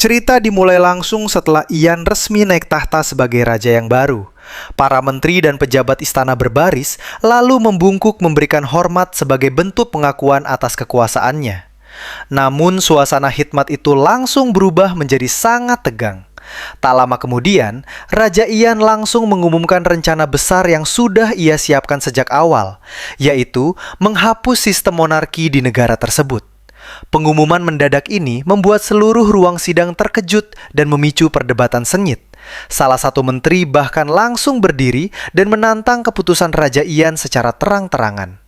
Cerita dimulai langsung setelah Ian resmi naik tahta sebagai raja yang baru. Para menteri dan pejabat istana berbaris, lalu membungkuk memberikan hormat sebagai bentuk pengakuan atas kekuasaannya. Namun suasana khidmat itu langsung berubah menjadi sangat tegang. Tak lama kemudian, Raja Ian langsung mengumumkan rencana besar yang sudah ia siapkan sejak awal, yaitu menghapus sistem monarki di negara tersebut. Pengumuman mendadak ini membuat seluruh ruang sidang terkejut dan memicu perdebatan sengit. Salah satu menteri bahkan langsung berdiri dan menantang keputusan Raja Ian secara terang-terangan.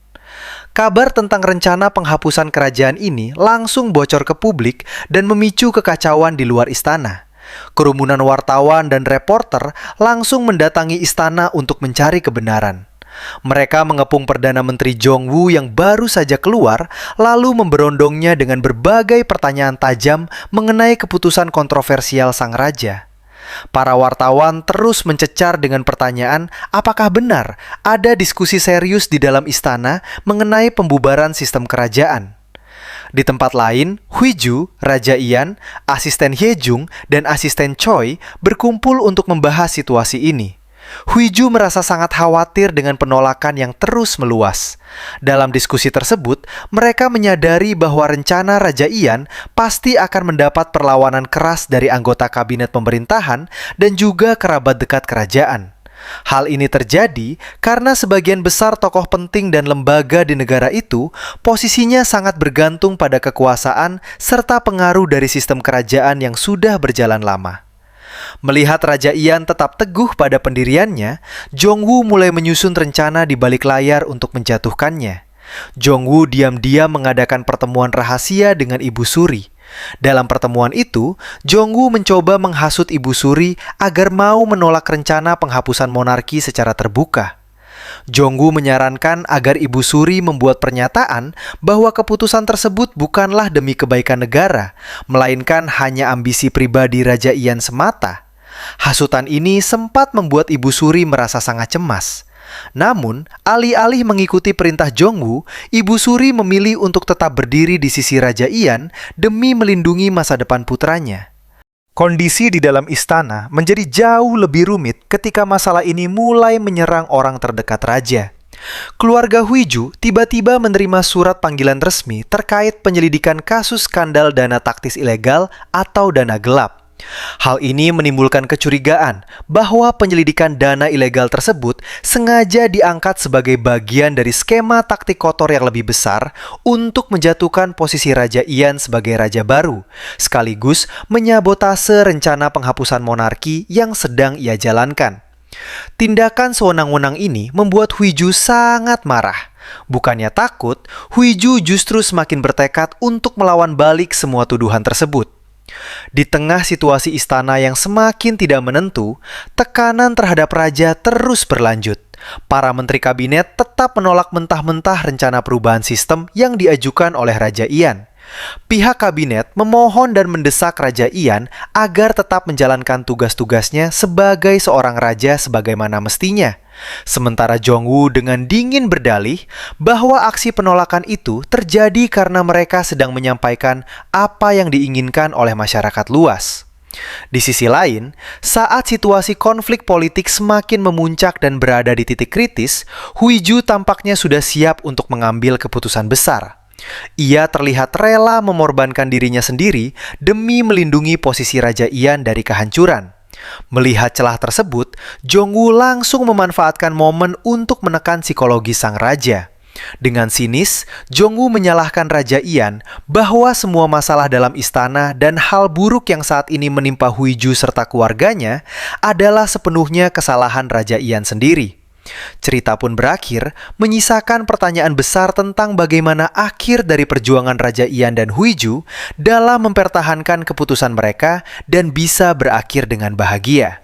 Kabar tentang rencana penghapusan kerajaan ini langsung bocor ke publik dan memicu kekacauan di luar istana. Kerumunan wartawan dan reporter langsung mendatangi istana untuk mencari kebenaran. Mereka mengepung Perdana Menteri Jong-woo yang baru saja keluar, lalu memberondongnya dengan berbagai pertanyaan tajam mengenai keputusan kontroversial sang raja. Para wartawan terus mencecar dengan pertanyaan apakah benar ada diskusi serius di dalam istana mengenai pembubaran sistem kerajaan. Di tempat lain, Huiju, Raja Ian, asisten Hyejung, dan asisten Choi berkumpul untuk membahas situasi ini. Huiju merasa sangat khawatir dengan penolakan yang terus meluas. Dalam diskusi tersebut, mereka menyadari bahwa rencana Raja Ian pasti akan mendapat perlawanan keras dari anggota kabinet pemerintahan dan juga kerabat dekat kerajaan. Hal ini terjadi karena sebagian besar tokoh penting dan lembaga di negara itu posisinya sangat bergantung pada kekuasaan serta pengaruh dari sistem kerajaan yang sudah berjalan lama. Melihat Raja Ian tetap teguh pada pendiriannya, Jong-woo mulai menyusun rencana di balik layar untuk menjatuhkannya. Jong-woo diam-diam mengadakan pertemuan rahasia dengan Ibu Suri. Dalam pertemuan itu, Jong-woo mencoba menghasut Ibu Suri agar mau menolak rencana penghapusan monarki secara terbuka. Jong-woo menyarankan agar Ibu Suri membuat pernyataan bahwa keputusan tersebut bukanlah demi kebaikan negara, melainkan hanya ambisi pribadi Raja Ian semata. Hasutan ini sempat membuat Ibu Suri merasa sangat cemas. Namun, alih-alih mengikuti perintah Jong-woo, Ibu Suri memilih untuk tetap berdiri di sisi Raja Ian demi melindungi masa depan putranya. Kondisi di dalam istana menjadi jauh lebih rumit ketika masalah ini mulai menyerang orang terdekat raja. Keluarga Huiju tiba-tiba menerima surat panggilan resmi terkait penyelidikan kasus skandal dana taktis ilegal atau dana gelap. Hal ini menimbulkan kecurigaan bahwa penyelidikan dana ilegal tersebut sengaja diangkat sebagai bagian dari skema taktik kotor yang lebih besar untuk menjatuhkan posisi Raja Ian sebagai raja baru, sekaligus menyabotase rencana penghapusan monarki yang sedang ia jalankan. Tindakan sewenang-wenang ini membuat Huiju sangat marah. Bukannya takut, Huiju justru semakin bertekad untuk melawan balik semua tuduhan tersebut. Di tengah situasi istana yang semakin tidak menentu, tekanan terhadap raja terus berlanjut. Para menteri kabinet tetap menolak mentah-mentah rencana perubahan sistem yang diajukan oleh Raja Ian. Pihak kabinet memohon dan mendesak Raja Ian agar tetap menjalankan tugas-tugasnya sebagai seorang raja sebagaimana mestinya. Sementara Jong-woo dengan dingin berdalih bahwa aksi penolakan itu terjadi karena mereka sedang menyampaikan apa yang diinginkan oleh masyarakat luas. Di sisi lain, saat situasi konflik politik semakin memuncak dan berada di titik kritis, Huiju tampaknya sudah siap untuk mengambil keputusan besar. Ia terlihat rela mengorbankan dirinya sendiri demi melindungi posisi Raja Ian dari kehancuran. Melihat celah tersebut, Jong-woo langsung memanfaatkan momen untuk menekan psikologi sang raja. Dengan sinis, Jong-woo menyalahkan Raja Ian bahwa semua masalah dalam istana dan hal buruk yang saat ini menimpa Huiju serta keluarganya adalah sepenuhnya kesalahan Raja Ian sendiri. Cerita pun berakhir menyisakan pertanyaan besar tentang bagaimana akhir dari perjuangan Raja Ian dan Huiju dalam mempertahankan keputusan mereka dan bisa berakhir dengan bahagia.